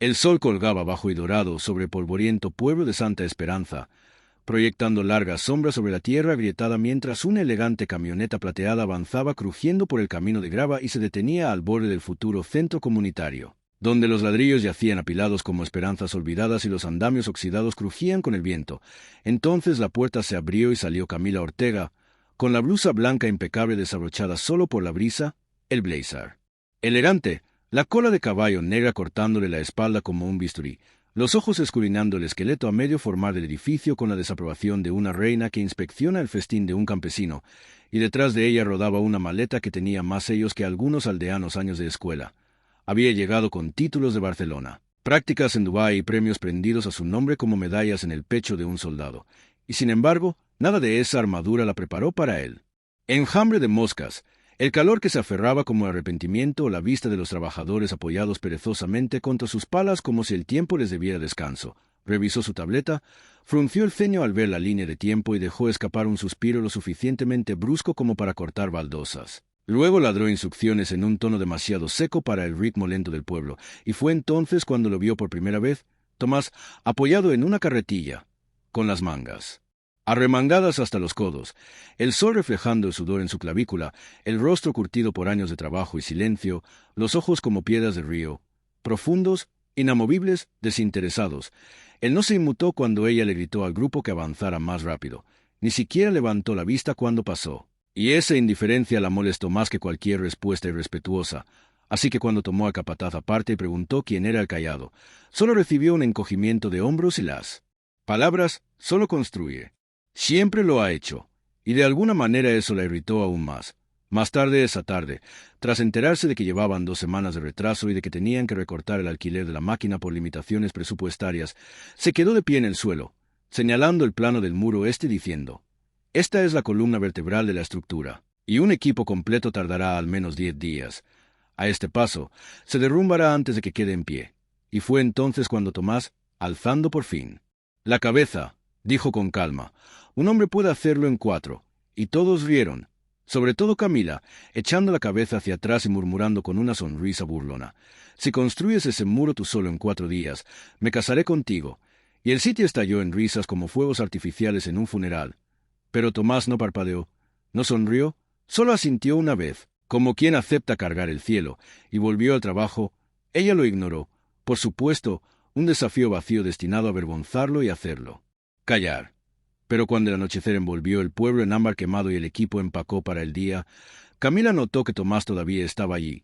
El sol colgaba bajo y dorado sobre el polvoriento pueblo de Santa Esperanza, proyectando largas sombras sobre la tierra agrietada mientras una elegante camioneta plateada avanzaba crujiendo por el camino de grava y se detenía al borde del futuro centro comunitario, donde los ladrillos yacían apilados como esperanzas olvidadas y los andamios oxidados crujían con el viento. Entonces la puerta se abrió y salió Camila Ortega, con la blusa blanca impecable desabrochada solo por la brisa, el blazer elegante, la cola de caballo negra cortándole la espalda como un bisturí, los ojos escudriñando el esqueleto a medio formar del edificio con la desaprobación de una reina que inspecciona el festín de un campesino, y detrás de ella rodaba una maleta que tenía más sellos que algunos aldeanos años de escuela. Había llegado con títulos de Barcelona, prácticas en Dubái y premios prendidos a su nombre como medallas en el pecho de un soldado, y sin embargo, nada de esa armadura la preparó para él. Enjambre de moscas, el calor que se aferraba como arrepentimiento o la vista de los trabajadores apoyados perezosamente contra sus palas como si el tiempo les debiera descanso. Revisó su tableta, frunció el ceño al ver la línea de tiempo y dejó escapar un suspiro lo suficientemente brusco como para cortar baldosas. Luego ladró instrucciones en un tono demasiado seco para el ritmo lento del pueblo, y fue entonces cuando lo vio por primera vez, Tomás, apoyado en una carretilla, con las mangas arremangadas hasta los codos, el sol reflejando el sudor en su clavícula, el rostro curtido por años de trabajo y silencio, los ojos como piedras de río, profundos, inamovibles, desinteresados. Él no se inmutó cuando ella le gritó al grupo que avanzara más rápido, ni siquiera levantó la vista cuando pasó, y esa indiferencia la molestó más que cualquier respuesta irrespetuosa. Así que cuando tomó al capataz aparte y preguntó quién era el callado, solo recibió un encogimiento de hombros y las palabras solo construye. Siempre lo ha hecho, y de alguna manera eso la irritó aún más. Más tarde esa tarde, tras enterarse de que llevaban 2 semanas de retraso y de que tenían que recortar el alquiler de la máquina por limitaciones presupuestarias, se quedó de pie en el suelo, señalando el plano del muro diciendo: «Esta es la columna vertebral de la estructura, y un equipo completo tardará al menos 10 días. A este paso, se derrumbará antes de que quede en pie». Y fue entonces cuando Tomás, alzando por fin la cabeza, dijo con calma: «Un hombre puede hacerlo en 4». Y todos rieron, sobre todo Camila, echando la cabeza hacia atrás y murmurando con una sonrisa burlona: «Si construyes ese muro tú solo en 4 días, me casaré contigo». Y el sitio estalló en risas como fuegos artificiales en un funeral. Pero Tomás no parpadeó, no sonrió, solo asintió una vez, como quien acepta cargar el cielo, y volvió al trabajo. Ella lo ignoró, por supuesto, un desafío vacío destinado a avergonzarlo y hacerlo callar. Pero cuando el anochecer envolvió el pueblo en ámbar quemado y el equipo empacó para el día, Camila notó que Tomás todavía estaba allí,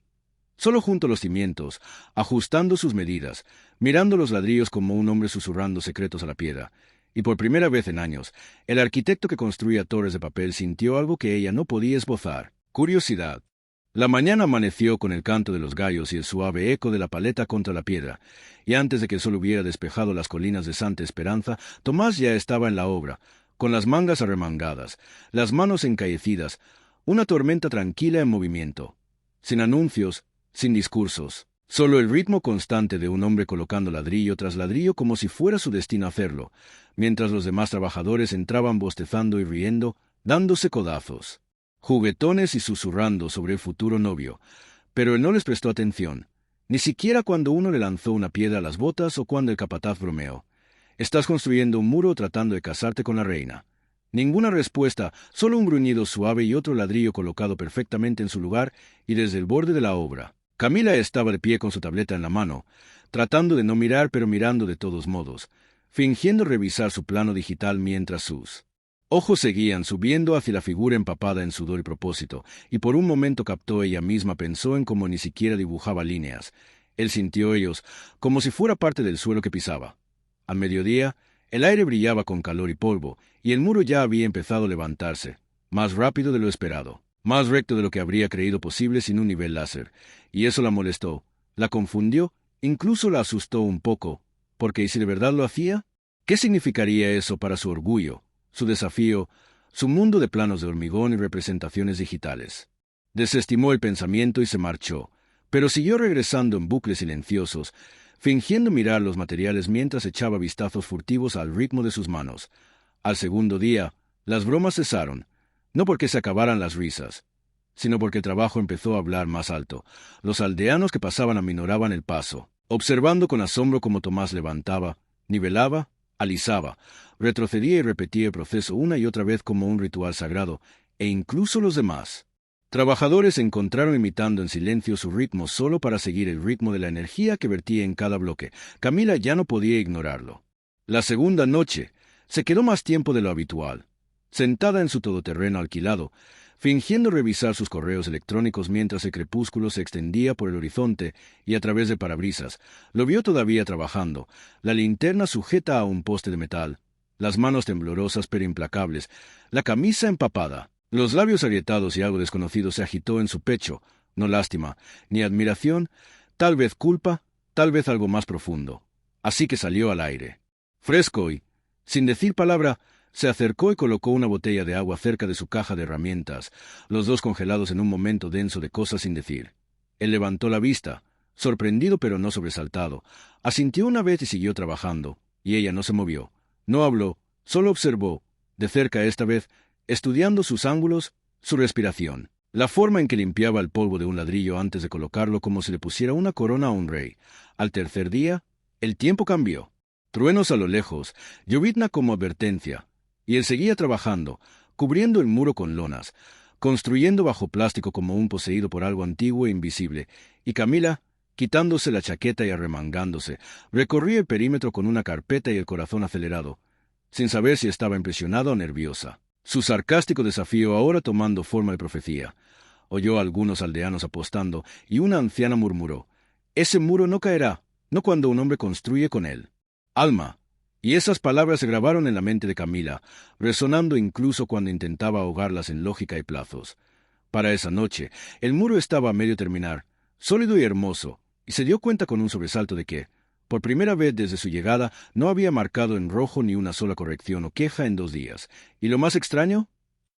solo junto a los cimientos, ajustando sus medidas, mirando los ladrillos como un hombre susurrando secretos a la piedra. Y por primera vez en años, el arquitecto que construía torres de papel sintió algo que ella no podía esbozar: curiosidad. La mañana amaneció con el canto de los gallos y el suave eco de la paleta contra la piedra, y antes de que el sol hubiera despejado las colinas de Santa Esperanza, Tomás ya estaba en la obra, con las mangas arremangadas, las manos encaecidas, una tormenta tranquila en movimiento, sin anuncios, sin discursos, solo el ritmo constante de un hombre colocando ladrillo tras ladrillo como si fuera su destino hacerlo, mientras los demás trabajadores entraban bostezando y riendo, dándose codazos, juguetones y susurrando sobre el futuro novio. Pero él no les prestó atención, ni siquiera cuando uno le lanzó una piedra a las botas o cuando el capataz bromeó: «Estás construyendo un muro tratando de casarte con la reina». Ninguna respuesta, solo un gruñido suave y otro ladrillo colocado perfectamente en su lugar, y desde el borde de la obra, Camila estaba de pie con su tableta en la mano, tratando de no mirar pero mirando de todos modos, fingiendo revisar su plano digital mientras sus ojos seguían subiendo hacia la figura empapada en sudor y propósito, y por un momento captó ella misma, pensó en cómo ni siquiera dibujaba líneas. Él sintió ellos, como si fuera parte del suelo que pisaba. Al mediodía, el aire brillaba con calor y polvo, y el muro ya había empezado a levantarse, más rápido de lo esperado, más recto de lo que habría creído posible sin un nivel láser, y eso la molestó, la confundió, incluso la asustó un poco, porque ¿y si de verdad lo hacía? ¿Qué significaría eso para su orgullo, su desafío, su mundo de planos de hormigón y representaciones digitales? Desestimó el pensamiento y se marchó, pero siguió regresando en bucles silenciosos, fingiendo mirar los materiales mientras echaba vistazos furtivos al ritmo de sus manos. Al segundo día, las bromas cesaron, no porque se acabaran las risas, sino porque el trabajo empezó a hablar más alto. Los aldeanos que pasaban aminoraban el paso, observando con asombro cómo Tomás levantaba, nivelaba, alisaba, retrocedía y repetía el proceso una y otra vez como un ritual sagrado, e incluso los demás. Trabajadores se encontraron imitando en silencio su ritmo solo para seguir el ritmo de la energía que vertía en cada bloque. Camila ya no podía ignorarlo. La segunda noche, se quedó más tiempo de lo habitual, sentada en su todoterreno alquilado, fingiendo revisar sus correos electrónicos mientras el crepúsculo se extendía por el horizonte y a través de parabrisas. Lo vio todavía trabajando, la linterna sujeta a un poste de metal, las manos temblorosas pero implacables, la camisa empapada. Los labios agrietados y algo desconocido se agitó en su pecho, no lástima, ni admiración, tal vez culpa, tal vez algo más profundo. Así que salió al aire. Fresco y, sin decir palabra, se acercó y colocó una botella de agua cerca de su caja de herramientas, los dos congelados en un momento denso de cosas sin decir. Él levantó la vista, sorprendido pero no sobresaltado, asintió una vez y siguió trabajando, y ella no se movió, no habló, solo observó, de cerca esta vez, estudiando sus ángulos, su respiración, la forma en que limpiaba el polvo de un ladrillo antes de colocarlo como si le pusiera una corona a un rey. Al tercer día, el tiempo cambió. Truenos a lo lejos, llovizna como advertencia, y él seguía trabajando, cubriendo el muro con lonas, construyendo bajo plástico como un poseído por algo antiguo e invisible, y Camila, quitándose la chaqueta y arremangándose, recorría el perímetro con una carpeta y el corazón acelerado, sin saber si estaba impresionada o nerviosa. Su sarcástico desafío ahora tomando forma de profecía. Oyó a algunos aldeanos apostando, y una anciana murmuró: «Ese muro no caerá, no cuando un hombre construye con él». «Alma». Y esas palabras se grabaron en la mente de Camila, resonando incluso cuando intentaba ahogarlas en lógica y plazos. Para esa noche, el muro estaba a medio terminar, sólido y hermoso, y se dio cuenta con un sobresalto de que, por primera vez desde su llegada, no había marcado en rojo ni una sola corrección o queja en 2 días. ¿Y lo más extraño?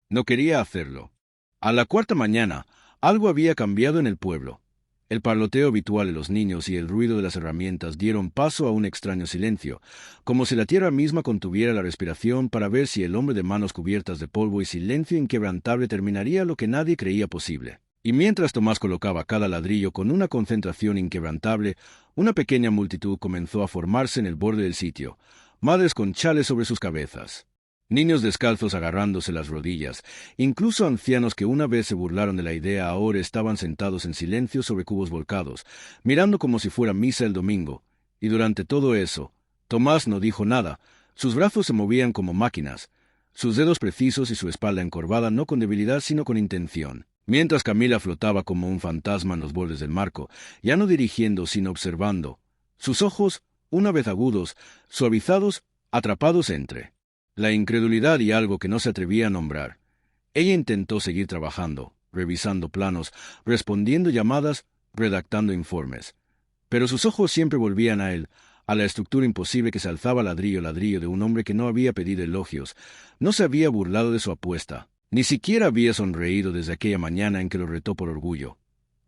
No quería hacerlo. A la cuarta mañana, algo había cambiado en el pueblo. El parloteo habitual de los niños y el ruido de las herramientas dieron paso a un extraño silencio, como si la tierra misma contuviera la respiración para ver si el hombre de manos cubiertas de polvo y silencio inquebrantable terminaría lo que nadie creía posible. Y mientras Tomás colocaba cada ladrillo con una concentración inquebrantable, una pequeña multitud comenzó a formarse en el borde del sitio, madres con chales sobre sus cabezas, niños descalzos agarrándose las rodillas, incluso ancianos que una vez se burlaron de la idea ahora estaban sentados en silencio sobre cubos volcados, mirando como si fuera misa el domingo, y durante todo eso, Tomás no dijo nada, sus brazos se movían como máquinas, sus dedos precisos y su espalda encorvada no con debilidad sino con intención. Mientras Camila flotaba como un fantasma en los bordes del marco, ya no dirigiendo sino observando, sus ojos, una vez agudos, suavizados, atrapados entre la incredulidad y algo que no se atrevía a nombrar. Ella intentó seguir trabajando, revisando planos, respondiendo llamadas, redactando informes. Pero sus ojos siempre volvían a él, a la estructura imposible que se alzaba ladrillo a ladrillo de un hombre que no había pedido elogios, no se había burlado de su apuesta. Ni siquiera había sonreído desde aquella mañana en que lo retó por orgullo.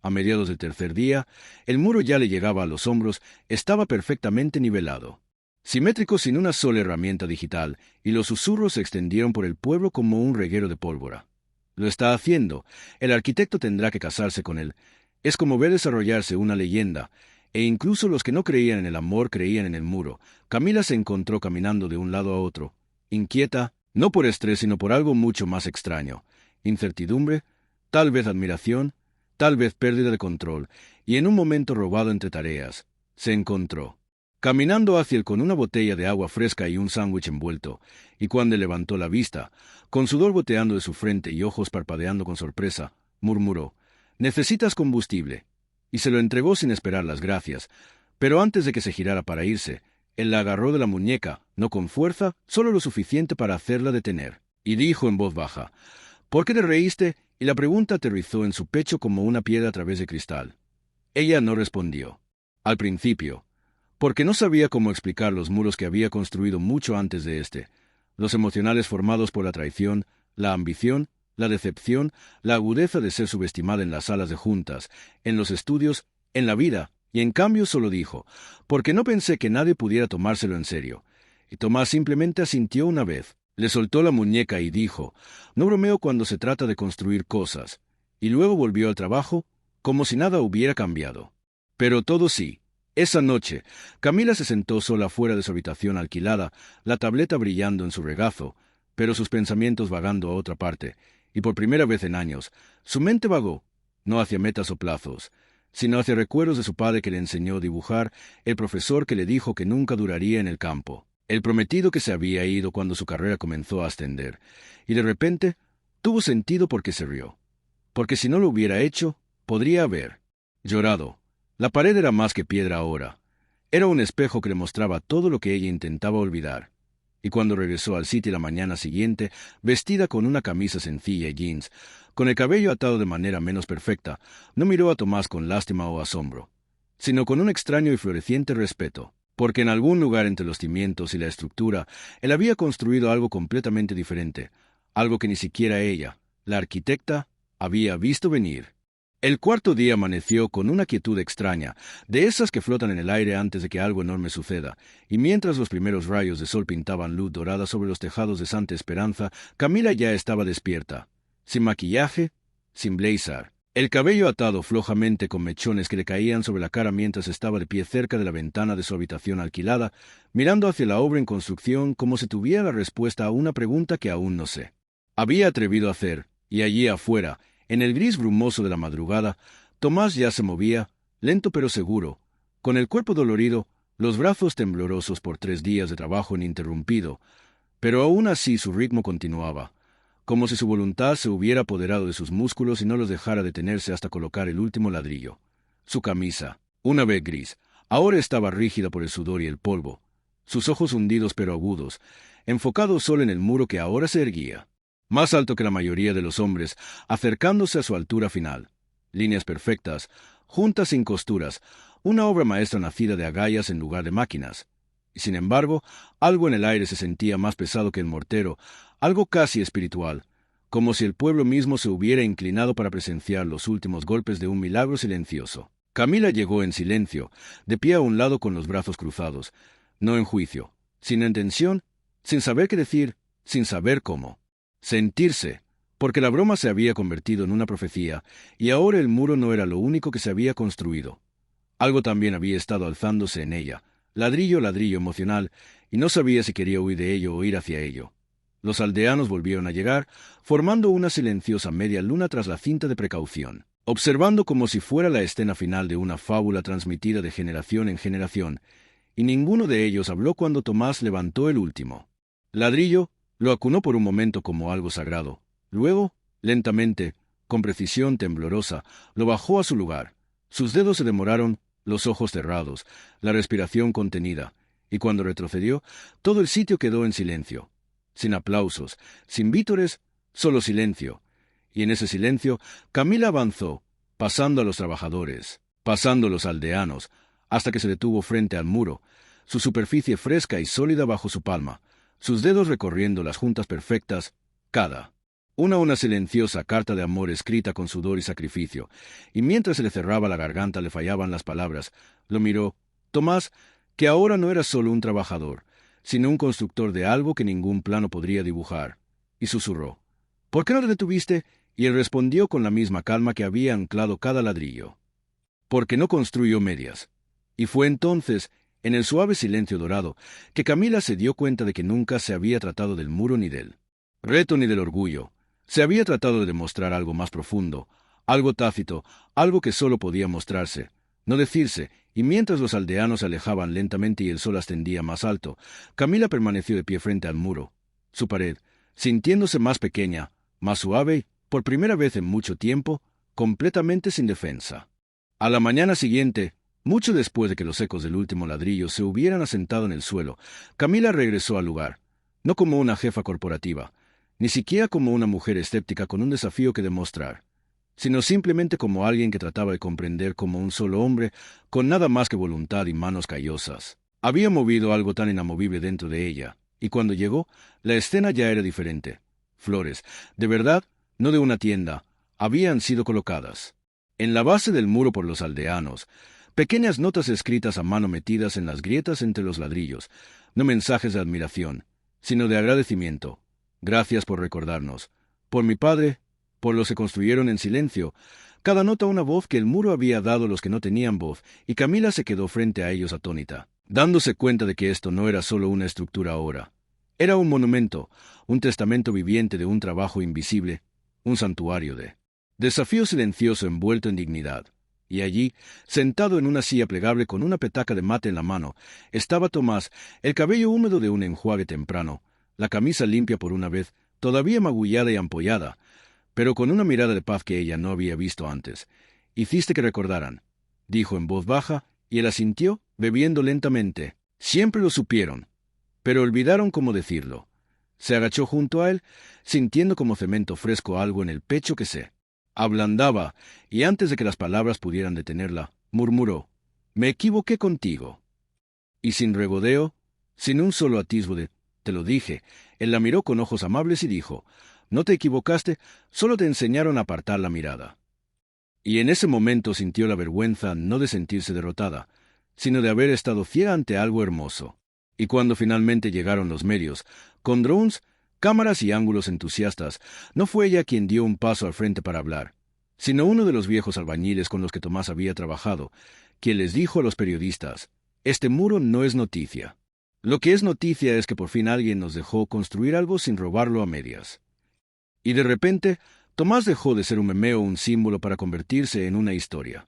A mediados del tercer día, el muro ya le llegaba a los hombros, estaba perfectamente nivelado, simétrico sin una sola herramienta digital, y los susurros se extendieron por el pueblo como un reguero de pólvora. Lo está haciendo, el arquitecto tendrá que casarse con él. Es como ver desarrollarse una leyenda, e incluso los que no creían en el amor creían en el muro. Camila se encontró caminando de un lado a otro, inquieta, no por estrés, sino por algo mucho más extraño. Incertidumbre, tal vez admiración, tal vez pérdida de control, y en un momento robado entre tareas, se encontró caminando hacia él con una botella de agua fresca y un sándwich envuelto, y cuando levantó la vista, con sudor goteando de su frente y ojos parpadeando con sorpresa, murmuró: «¿Necesitas combustible?», y se lo entregó sin esperar las gracias, pero antes de que se girara para irse, él la agarró de la muñeca, no con fuerza, solo lo suficiente para hacerla detener, y dijo en voz baja: «¿Por qué te reíste?», y la pregunta aterrizó en su pecho como una piedra a través de cristal. Ella no respondió. Al principio, porque no sabía cómo explicar los muros que había construido mucho antes de este, los emocionales formados por la traición, la ambición, la decepción, la agudeza de ser subestimada en las salas de juntas, en los estudios, en la vida. Y en cambio solo dijo: «Porque no pensé que nadie pudiera tomárselo en serio». Y Tomás simplemente asintió una vez, le soltó la muñeca y dijo: «No bromeo cuando se trata de construir cosas». Y luego volvió al trabajo, como si nada hubiera cambiado. Pero todo sí, Esa noche, Camila se sentó sola fuera de su habitación alquilada, la tableta brillando en su regazo, pero sus pensamientos vagando a otra parte, y por primera vez en años, su mente vagó, no hacia metas o plazos, sino hacia recuerdos de su padre que le enseñó a dibujar, el profesor que le dijo que nunca duraría en el campo, el prometido que se había ido cuando su carrera comenzó a ascender, y de repente tuvo sentido porque se rió, porque si no lo hubiera hecho, podría haber llorado. La pared era más que piedra ahora. Era un espejo que le mostraba todo lo que ella intentaba olvidar. Y cuando regresó al sitio la mañana siguiente, vestida con una camisa sencilla y jeans, con el cabello atado de manera menos perfecta, no miró a Tomás con lástima o asombro, sino con un extraño y floreciente respeto, porque en algún lugar entre los cimientos y la estructura, él había construido algo completamente diferente, algo que ni siquiera ella, la arquitecta, había visto venir. El cuarto día amaneció con una quietud extraña, de esas que flotan en el aire antes de que algo enorme suceda, y mientras los primeros rayos de sol pintaban luz dorada sobre los tejados de Santa Esperanza, Camila ya estaba despierta, sin maquillaje, sin blazer, el cabello atado flojamente con mechones que le caían sobre la cara mientras estaba de pie cerca de la ventana de su habitación alquilada, mirando hacia la obra en construcción como si tuviera la respuesta a una pregunta que aún no sé. Había atrevido a hacer, y allí afuera, en el gris brumoso de la madrugada, Tomás ya se movía, lento pero seguro, con el cuerpo dolorido, los brazos temblorosos por 3 días de trabajo ininterrumpido, pero aún así su ritmo continuaba, como si su voluntad se hubiera apoderado de sus músculos y no los dejara detenerse hasta colocar el último ladrillo. Su camisa, una vez gris, ahora estaba rígida por el sudor y el polvo, sus ojos hundidos pero agudos, enfocados solo en el muro que ahora se erguía, más alto que la mayoría de los hombres, acercándose a su altura final. Líneas perfectas, juntas sin costuras, una obra maestra nacida de agallas en lugar de máquinas. Y sin embargo, algo en el aire se sentía más pesado que el mortero, algo casi espiritual, como si el pueblo mismo se hubiera inclinado para presenciar los últimos golpes de un milagro silencioso. Camila llegó en silencio, de pie a un lado con los brazos cruzados, no en juicio, sin intención, sin saber qué decir, sin saber cómo. Sentirse, porque la broma se había convertido en una profecía, y ahora el muro no era lo único que se había construido. Algo también había estado alzándose en ella, ladrillo a ladrillo emocional, y no sabía si quería huir de ello o ir hacia ello. Los aldeanos volvieron a llegar, formando una silenciosa media luna tras la cinta de precaución, observando como si fuera la escena final de una fábula transmitida de generación en generación, y ninguno de ellos habló cuando Tomás levantó el último ladrillo. Lo acunó por un momento como algo sagrado. Luego, lentamente, con precisión temblorosa, lo bajó a su lugar. Sus dedos se demoraron, los ojos cerrados, la respiración contenida, y cuando retrocedió, todo el sitio quedó en silencio. Sin aplausos, sin vítores, solo silencio. Y en ese silencio, Camila avanzó, pasando a los trabajadores, pasando a los aldeanos, hasta que se detuvo frente al muro, su superficie fresca y sólida bajo su palma, sus dedos recorriendo las juntas perfectas, cada una silenciosa carta de amor escrita con sudor y sacrificio, y mientras se le cerraba la garganta le fallaban las palabras, lo miró Tomás, que ahora no era solo un trabajador, sino un constructor de algo que ningún plano podría dibujar, y susurró, ¿por qué no te detuviste? Y él respondió con la misma calma que había anclado cada ladrillo, porque no construyó medias. Y fue entonces, en el suave silencio dorado, que Camila se dio cuenta de que nunca se había tratado del muro ni del reto ni del orgullo. Se había tratado de demostrar algo más profundo, algo tácito, algo que solo podía mostrarse, no decirse, y mientras los aldeanos se alejaban lentamente y el sol ascendía más alto, Camila permaneció de pie frente al muro, su pared, sintiéndose más pequeña, más suave y, por primera vez en mucho tiempo, completamente sin defensa. A la mañana siguiente, mucho después de que los ecos del último ladrillo se hubieran asentado en el suelo, Camila regresó al lugar, no como una jefa corporativa, ni siquiera como una mujer escéptica con un desafío que demostrar, sino simplemente como alguien que trataba de comprender como un solo hombre, con nada más que voluntad y manos callosas. Había movido algo tan inamovible dentro de ella, y cuando llegó, la escena ya era diferente. Flores, de verdad, no de una tienda, habían sido colocadas en la base del muro por los aldeanos, pequeñas notas escritas a mano metidas en las grietas entre los ladrillos, no mensajes de admiración, sino de agradecimiento. Gracias por recordarnos. Por mi padre, por los que construyeron en silencio, cada nota una voz que el muro había dado a los que no tenían voz, y Camila se quedó frente a ellos atónita, dándose cuenta de que esto no era solo una estructura ahora. Era un monumento, un testamento viviente de un trabajo invisible, un santuario de desafío silencioso envuelto en dignidad. Y allí, sentado en una silla plegable con una petaca de mate en la mano, estaba Tomás, el cabello húmedo de un enjuague temprano, la camisa limpia por una vez, todavía magullada y ampollada, pero con una mirada de paz que ella no había visto antes. «Hiciste que recordaran», dijo en voz baja, y él asintió, bebiendo lentamente. Siempre lo supieron, pero olvidaron cómo decirlo. Se agachó junto a él, sintiendo como cemento fresco algo en el pecho que se ablandaba, y antes de que las palabras pudieran detenerla, murmuró: «Me equivoqué contigo». Y sin regodeo, sin un solo atisbo de «te lo dije», él la miró con ojos amables y dijo: «No te equivocaste, solo te enseñaron a apartar la mirada». Y en ese momento sintió la vergüenza no de sentirse derrotada, sino de haber estado fiera ante algo hermoso. Y cuando finalmente llegaron los medios, con drones, cámaras y ángulos entusiastas, no fue ella quien dio un paso al frente para hablar, sino uno de los viejos albañiles con los que Tomás había trabajado, quien les dijo a los periodistas: «Este muro no es noticia. Lo que es noticia es que por fin alguien nos dejó construir algo sin robarlo a medias». Y de repente, Tomás dejó de ser un meme o un símbolo para convertirse en una historia.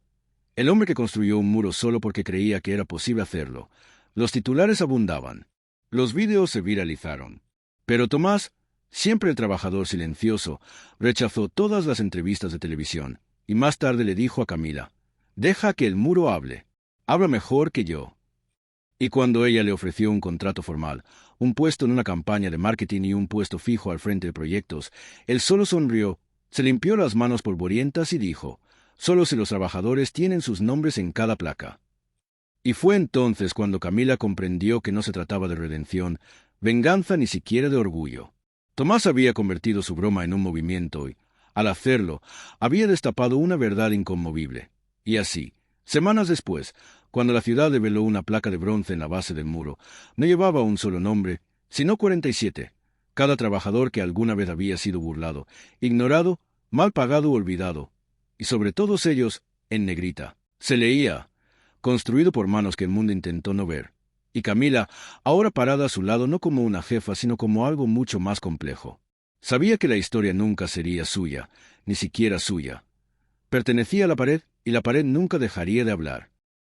El hombre que construyó un muro solo porque creía que era posible hacerlo. Los titulares abundaban. Los vídeos se viralizaron. Pero Tomás, siempre el trabajador silencioso, rechazó todas las entrevistas de televisión, y más tarde le dijo a Camila: «Deja que el muro hable. Habla mejor que yo». Y cuando ella le ofreció un contrato formal, un puesto en una campaña de marketing y un puesto fijo al frente de proyectos, él solo sonrió, se limpió las manos polvorientas y dijo: «Solo si los trabajadores tienen sus nombres en cada placa». Y fue entonces cuando Camila comprendió que no se trataba de redención, venganza ni siquiera de orgullo. Tomás había convertido su broma en un movimiento y, al hacerlo, había destapado una verdad inconmovible. Y así, semanas después, cuando la ciudad develó una placa de bronce en la base del muro, no llevaba un solo nombre, sino 47. Cada trabajador que alguna vez había sido burlado, ignorado, mal pagado o olvidado. Y sobre todos ellos, en negrita, se leía: «Construido por manos que el mundo intentó no ver». Y Camila, ahora parada a su lado no como una jefa, sino como algo mucho más complejo. Sabía que la historia nunca sería suya, ni siquiera suya. Pertenecía a la pared, y la pared nunca dejaría de hablar.